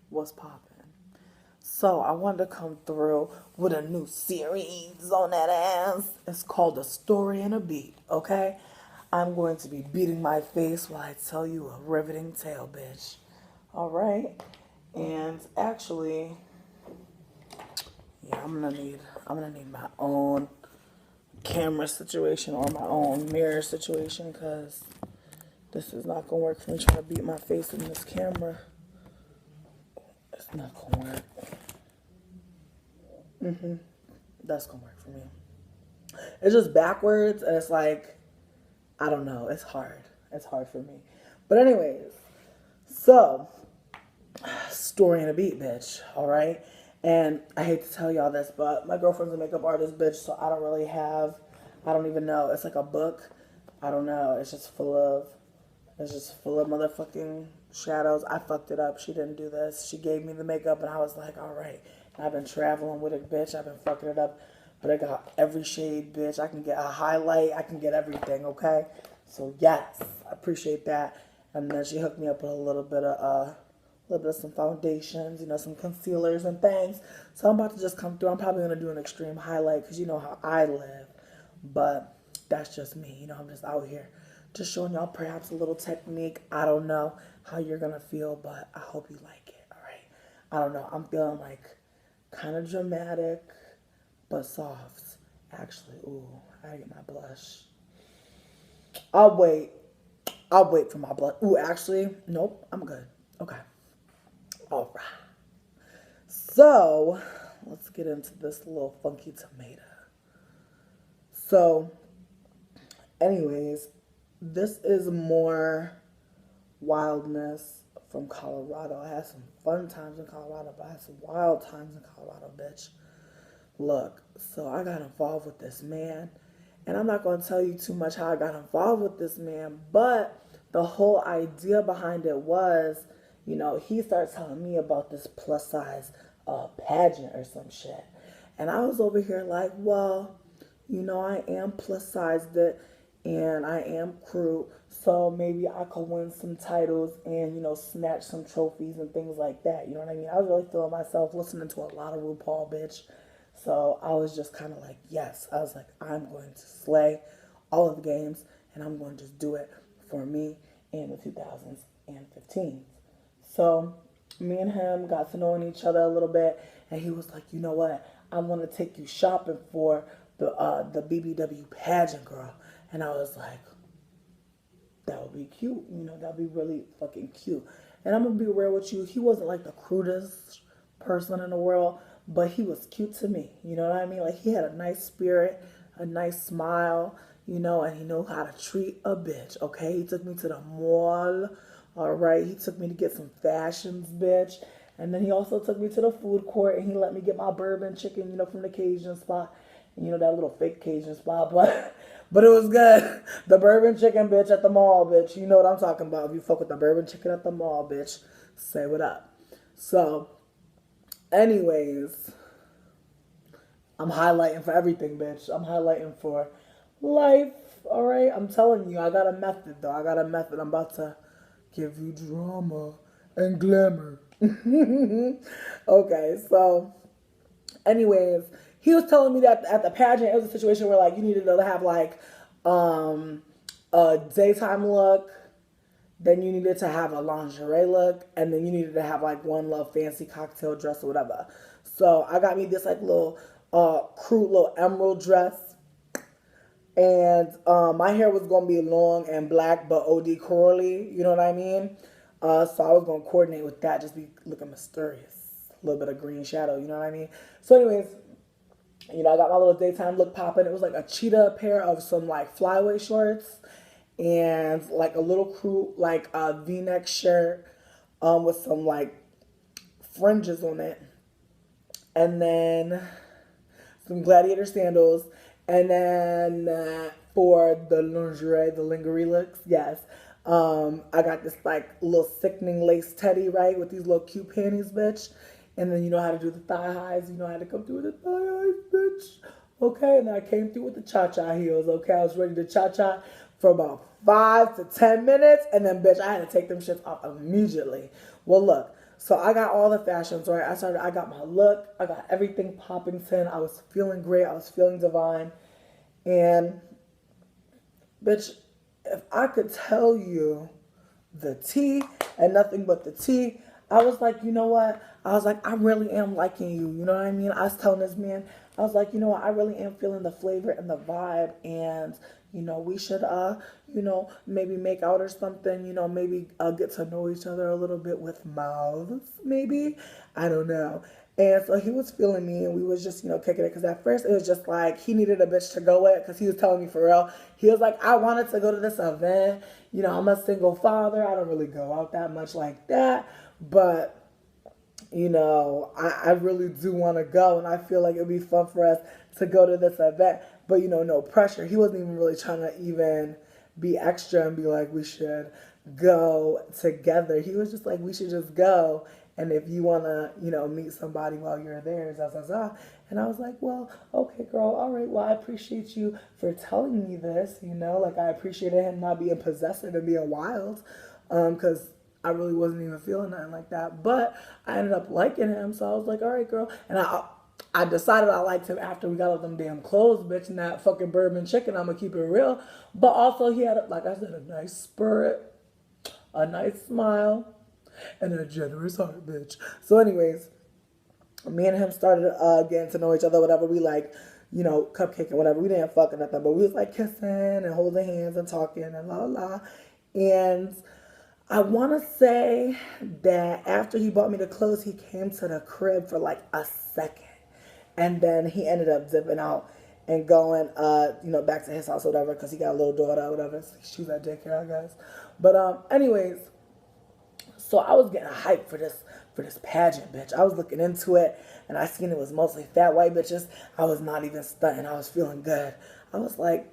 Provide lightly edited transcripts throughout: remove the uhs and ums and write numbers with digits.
What's poppin'? So I wanted to come through with a new series on that ass. It's called A Story and a Beat, okay? I'm going to be beating my face while I tell you a riveting tale, bitch. Alright? And actually, yeah, I'm gonna need my own camera situation or my own mirror situation because this is not gonna work for me trying to beat my face in this camera. It's not gonna work. That's gonna work for me. It's just backwards, and it's like, I don't know. It's hard. It's hard for me. But anyways, so story and a beat, bitch. All right. And I hate to tell y'all this, but my girlfriend's a makeup artist, bitch. So I don't really have. I don't even know. It's like a book. I don't know. It's just full of. It's just full of motherfucking shadows. I fucked it up. She didn't do this. She gave me the makeup, and I was like, all right. I've been traveling with it, bitch. I've been fucking it up. But I got every shade, bitch. I can get a highlight. I can get everything, okay? So, yes. I appreciate that. And then she hooked me up with a little bit of some foundations, some concealers and things. So I'm about to just come through. I'm probably going to do an extreme highlight because you know how I live. But that's just me. I'm just out here just showing y'all perhaps a little technique. I don't know how you're going to feel, but I hope you like it. All right. I don't know. I'm feeling like kind of dramatic, but soft. Actually, ooh, I gotta get my blush. I'll wait. I'll wait for my blush. Ooh, actually, nope. I'm good. Okay. All right. So, let's get into this little funky tomato. So, anyways, this is more wildness from Colorado. I had some fun times in Colorado, but I had some wild times in Colorado, bitch. Look, so I got involved with this man, and I'm not going to tell you too much how I got involved with this man, but the whole idea behind it was, he started telling me about this plus size pageant or some shit. And I was over here like, well, I am plus sized it and I am crew, so maybe I could win some titles and, snatch some trophies and things like that. You know what I mean? I was really feeling myself listening to a lot of RuPaul, bitch. So I was just kind of like, yes. I was like, I'm going to slay all of the games and I'm going to just do it for me in the 2015. So me and him got to knowing each other a little bit, and he was like, you know what? I want to take you shopping for the BBW pageant, girl. And I was like, that would be cute. That would be really fucking cute. And I'm going to be real with you. He wasn't like the crudest person in the world, but he was cute to me. You know what I mean? Like, he had a nice spirit, a nice smile, and he knew how to treat a bitch, okay? He took me to the mall, all right? He took me to get some fashions, bitch. And then he also took me to the food court, and he let me get my bourbon chicken, from the Cajun spot. And, that little fake Cajun spot, but but it was good. The bourbon chicken, bitch, at the mall, bitch. You know what I'm talking about. If you fuck with the bourbon chicken at the mall, bitch, say what up. So, anyways, I'm highlighting for everything, bitch. I'm highlighting for life, all right? I'm telling you, I got a method, though. I got a method. I'm about to give you drama and glamour. Okay, so, anyways, he was telling me that at the pageant, it was a situation where, like, you needed to have, like, a daytime look, then you needed to have a lingerie look, and then you needed to have like one little fancy cocktail dress or whatever. So I got me this like little crude little emerald dress, and my hair was gonna be long and black but OD curly. You know what I mean? So I was gonna coordinate with that, just be looking mysterious, a little bit of green shadow. You know what I mean? So anyways, I got my little daytime look popping. It was like a cheetah pair of some like flyaway shorts and like a little crew like a V-neck shirt with some like fringes on it, and then some gladiator sandals, and then for the lingerie looks, yes. I got this like little sickening lace teddy, right, with these little cute panties, bitch. And then you know how to do the thigh highs. You know how to come through with the thigh highs, bitch. Okay, and I came through with the cha-cha heels. Okay, I was ready to cha-cha for about 5 to 10 minutes, and then, bitch, I had to take them shits off immediately. Well, look. So I got all the fashions, right? I got my look, I got everything popping 10. I was feeling great, I was feeling divine. And bitch, if I could tell you the tea and nothing but the tea, I was like, you know what? I was like, I really am liking you. You know what I mean? I was telling this man, I was like, you know what? I really am feeling the flavor and the vibe, and we should, maybe make out or something. Maybe get to know each other a little bit with mouths, maybe. I don't know. And so he was feeling me, and we was just, kicking it. Because at first it was just like he needed a bitch to go with, because he was telling me for real. He was like, I wanted to go to this event. I'm a single father. I don't really go out that much like that. But, I really do want to go. And I feel like it would be fun for us to go to this event. But, no pressure. He wasn't even really trying to even be extra and be like, we should go together. He was just like, we should just go. And if you want to, meet somebody while you're there, And I was like, well, okay, girl, all right. Well, I appreciate you for telling me this, Like, I appreciated him not being possessive and being wild, because I really wasn't even feeling nothing like that. But I ended up liking him, so I was like, all right, girl. And I decided I liked him after we got all them damn clothes, bitch, and that fucking bourbon chicken. I'm going to keep it real. But also, he had, like I said, a nice spirit, a nice smile, and a generous heart, bitch. So anyways, me and him started getting to know each other, whatever. We like, cupcaking, whatever. We didn't fuck or nothing, but we was like kissing and holding hands and talking and la la. And I want to say that after he bought me the clothes, he came to the crib for like a second. And then he ended up dipping out and going, back to his house or whatever, because he got a little daughter or whatever. She was at daycare, I guess. But anyways, so I was getting hyped for this pageant, bitch. I was looking into it, and I seen it was mostly fat white bitches. I was not even stunting. I was feeling good. I was like,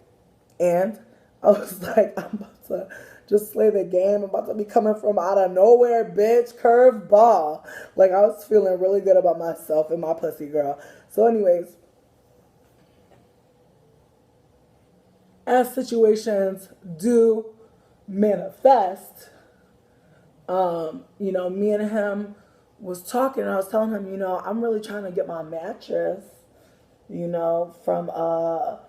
I'm about to just slay the game. I'm about to be coming from out of nowhere, bitch. Curve ball. Like, I was feeling really good about myself and my pussy, girl. So anyways, as situations do manifest, me and him was talking, and I was telling him, I'm really trying to get my mattress, from, a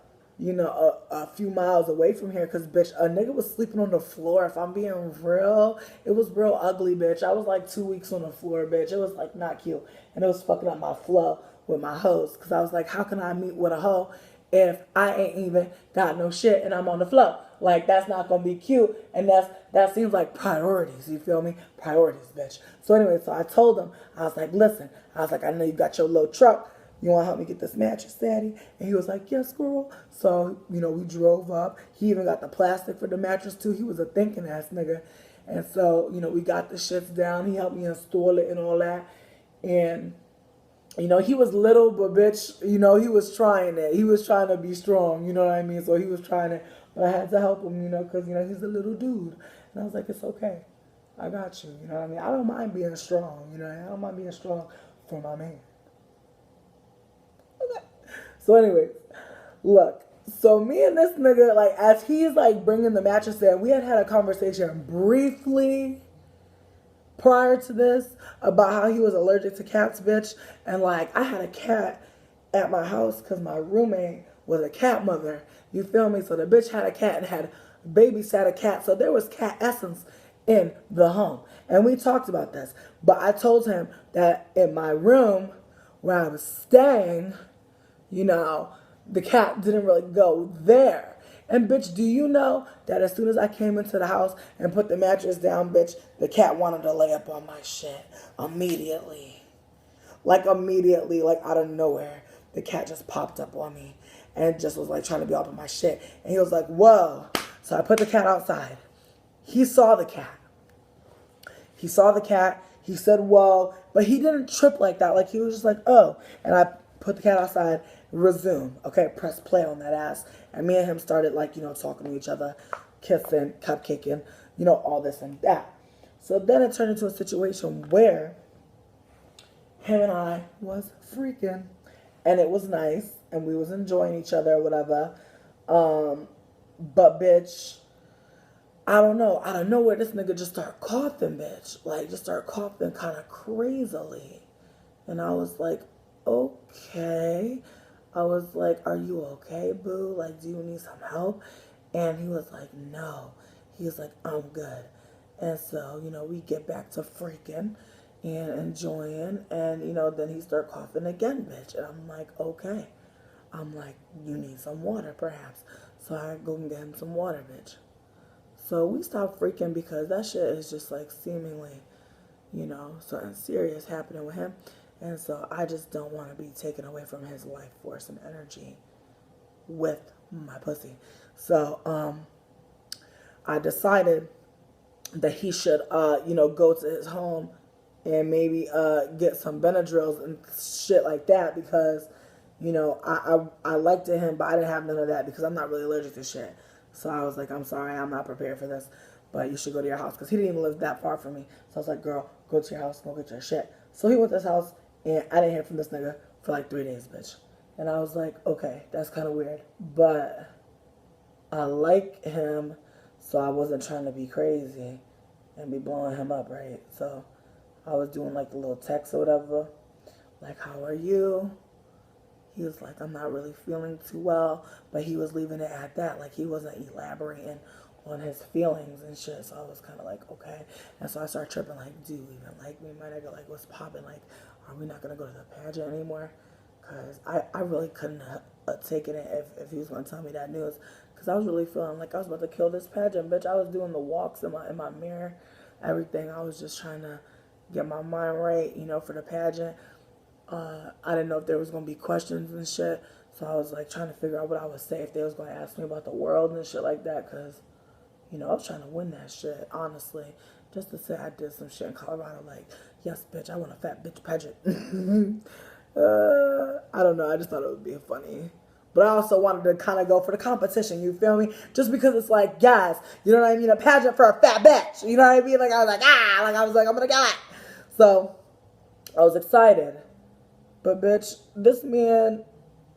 few miles away from here, because, bitch, a nigga was sleeping on the floor. If I'm being real, it was real ugly, bitch. I was like 2 weeks on the floor, bitch. It was like not cute, and it was fucking up my flow with my hoes, because I was like, how can I meet with a hoe if I ain't even got no shit and I'm on the flow? Like, that's not gonna be cute, and that seems like priorities. You feel me? Priorities, bitch. So anyway, so I told him, I was like, listen, I know you got your little truck. You want to help me get this mattress, Daddy? And he was like, yes, girl. So, we drove up. He even got the plastic for the mattress, too. He was a thinking ass nigga. And so, we got the shits down. He helped me install it and all that. And, he was little, but bitch, he was trying it. He was trying to be strong, you know what I mean? So he was trying it. But I had to help him, because, he's a little dude. And I was like, it's okay. I got you, you know what I mean? I don't mind being strong, I don't mind being strong for my man. So anyways, look. So me and this nigga, like, as he's, like, bringing the mattress in, we had a conversation briefly prior to this about how he was allergic to cats, bitch. And, like, I had a cat at my house because my roommate was a cat mother. You feel me? So the bitch had a cat and had babysat a cat. So there was cat essence in the home. And we talked about this. But I told him that in my room where I was staying, the cat didn't really go there. And bitch, do you know that as soon as I came into the house and put the mattress down, bitch, the cat wanted to lay up on my shit immediately. Like immediately, like out of nowhere. The cat just popped up on me and just was like trying to be up on my shit. And he was like, whoa. So I put the cat outside. He saw the cat. He saw the cat. He said, whoa. But he didn't trip like that. Like he was just like, oh. And I put the cat outside. Resume. Okay, press play on that ass. And me and him started like, talking to each other, kissing, cupcaking, all this and that. So then it turned into a situation where him and I was freaking. And it was nice. And we was enjoying each other or whatever. But bitch, I don't know, out of nowhere, this nigga just started coughing, bitch. Like, just started coughing kind of crazily. And I was like, okay. I was like, are you okay, boo? Like, do you need some help? And he was like, no. He was like, I'm good. And so, we get back to freaking and enjoying. And, then he started coughing again, bitch. And I'm like, okay. I'm like, you need some water, perhaps. So I go and get him some water, bitch. So we stopped freaking because that shit is just like seemingly, something serious happening with him. And so I just don't want to be taken away from his life force and energy with my pussy. So I decided that he should, go to his home and maybe get some Benadryls and shit like that because, I liked him, but I didn't have none of that because I'm not really allergic to shit. So I was like, I'm sorry, I'm not prepared for this, but you should go to your house because he didn't even live that far from me. So I was like, girl, go to your house, go get your shit. So he went to his house, and I didn't hear from this nigga for like 3 days, bitch. And I was like, okay, that's kind of weird, but I like him, so I wasn't trying to be crazy and be blowing him up, right? So I was doing like a little text or whatever, like, how are you? He was like, I'm not really feeling too well, but he was leaving it at that. Like, he wasn't elaborating on his feelings and shit. So I was kind of like, okay. And so I started tripping, like, do you even like me? My nigga, like, what's popping? Like, are we not going to go to the pageant anymore? Because I really couldn't have taken it if he was going to tell me that news. Because I was really feeling like I was about to kill this pageant, bitch. I was doing the walks in my mirror, everything. I was just trying to get my mind right, for the pageant. I didn't know if there was going to be questions and shit. So I was like trying to figure out what I would say if they was going to ask me about the world and shit like that. Because, I was trying to win that shit, honestly. Just to say I did some shit in Colorado. Like, yes, bitch, I want a fat bitch pageant. I don't know. I just thought it would be funny. But I also wanted to kind of go for the competition, you feel me? Just because it's like, guys, you know what I mean? A pageant for a fat bitch. You know what I mean? Like, I was like, I'm going to die. So I was excited. But bitch, this man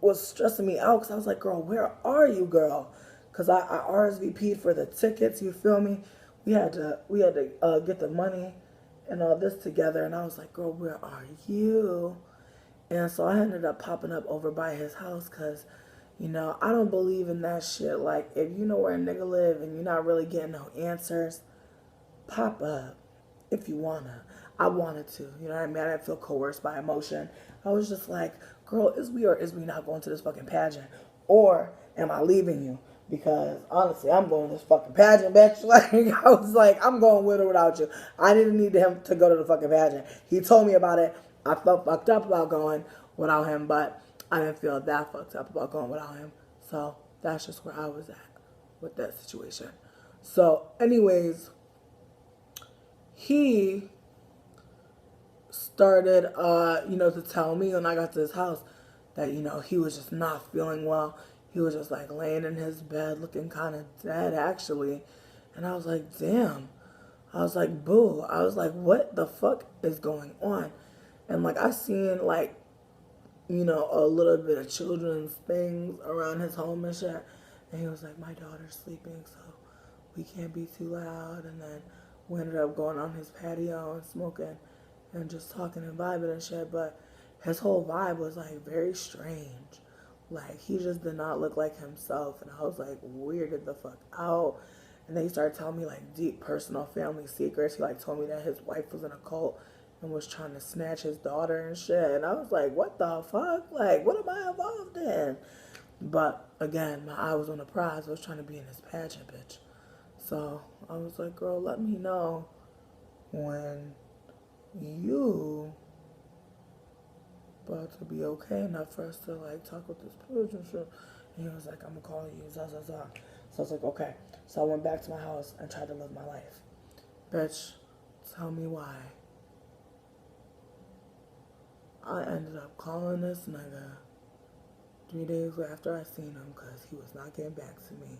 was stressing me out because I was like, girl, where are you, girl? Because I RSVP'd for the tickets, you feel me? We had to get the money and all this together. And I was like, girl, where are you? And so I ended up popping up over by his house because, I don't believe in that shit. Like, if you know where a nigga live and you're not really getting no answers, pop up if you wanna. I wanted to, you know what I mean? I didn't feel coerced by emotion. I was just like, girl, is we or is we not going to this fucking pageant? Or am I leaving you? Because honestly, I'm going to this fucking pageant, bitch. Like, I was like, I'm going with or without you. I didn't need him to go to the fucking pageant. He told me about it. I felt fucked up about going without him, but I didn't feel that fucked up about going without him. So that's just where I was at with that situation. So, anyways, he started, to tell me when I got to his house that, he was just not feeling well. He was just like laying in his bed looking kind of dead, actually. And I was like, damn. I was like, boo. I was like, what the fuck is going on? And like, I seen like, a little bit of children's things around his home and shit. And he was like, my daughter's sleeping, so we can't be too loud. And then we ended up going on his patio and smoking and just talking and vibing and shit. But his whole vibe was like very strange. Like, he just did not look like himself. And I was like weirded the fuck out. And then he started telling me like deep personal family secrets. He like told me that his wife was in a cult and was trying to snatch his daughter and shit. And I was like, what the fuck? Like, what am I involved in? But again, my eye was on the prize. I was trying to be in this pageant, bitch. So I was like, girl, let me know when you about to be okay enough for us to like talk with this person shit. And he was like, I'm gonna call you, So I was like, okay. So I went back to my house and tried to live my life. Bitch, tell me why. I ended up calling this nigga 3 days after I seen him because he was not getting back to me.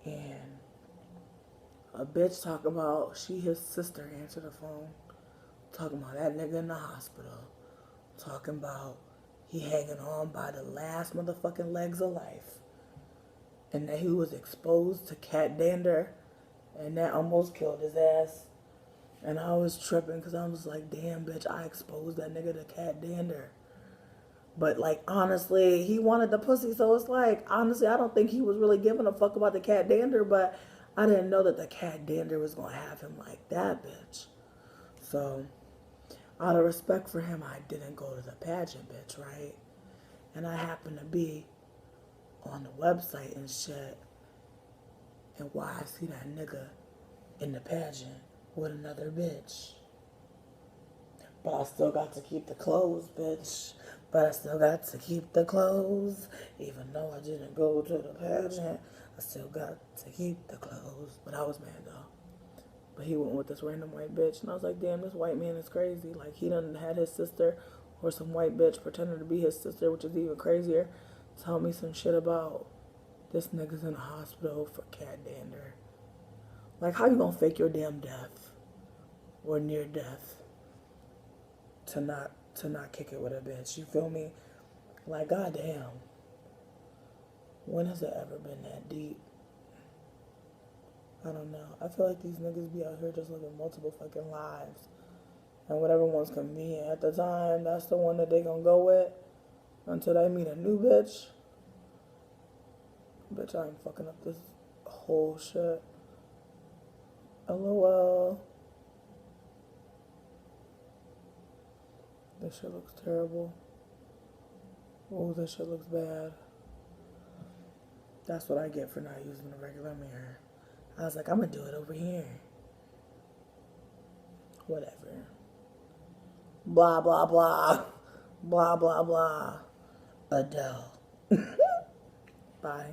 And a bitch talking about his sister answered the phone, talking about that nigga in the hospital, talking about he hanging on by the last motherfucking legs of life, and that he was exposed to cat dander And that almost killed his ass. And I was tripping because I was like, damn, bitch, I exposed that nigga to cat dander. But, like, honestly, he wanted the pussy. So it's like, honestly, I don't think he was really giving a fuck about the cat dander. But I didn't know that the cat dander was going to have him like that, bitch. So, out of respect for him, I didn't go to the pageant, bitch, right? And I happened to be on the website and shit. And why I see that nigga in the pageant with another bitch. But I still got to keep the clothes, bitch. But I still got to keep the clothes. Even though I didn't go to the pageant, I still got to keep the clothes. But I was mad though. But he went with this random white bitch. And I was like, damn, this white man is crazy. Like, he done had his sister or some white bitch pretending to be his sister, which is even crazier. Tell me some shit about this nigga's in the hospital for cat dander. Like, how you gonna fake your damn death or near death to not kick it with a bitch? You feel me? Like, goddamn. When has it ever been that deep? I don't know. I feel like these niggas be out here just living multiple fucking lives. And whatever one's convenient at the time, that's the one that they gonna go with until they meet a new bitch. Bitch, I ain't fucking up this whole shit. LOL. This shit looks terrible. Oh, this shit looks bad. That's what I get for not using a regular mirror. I was like, I'm gonna do it over here. Whatever. Blah, blah, blah. Blah, blah, blah. Adele. Bye.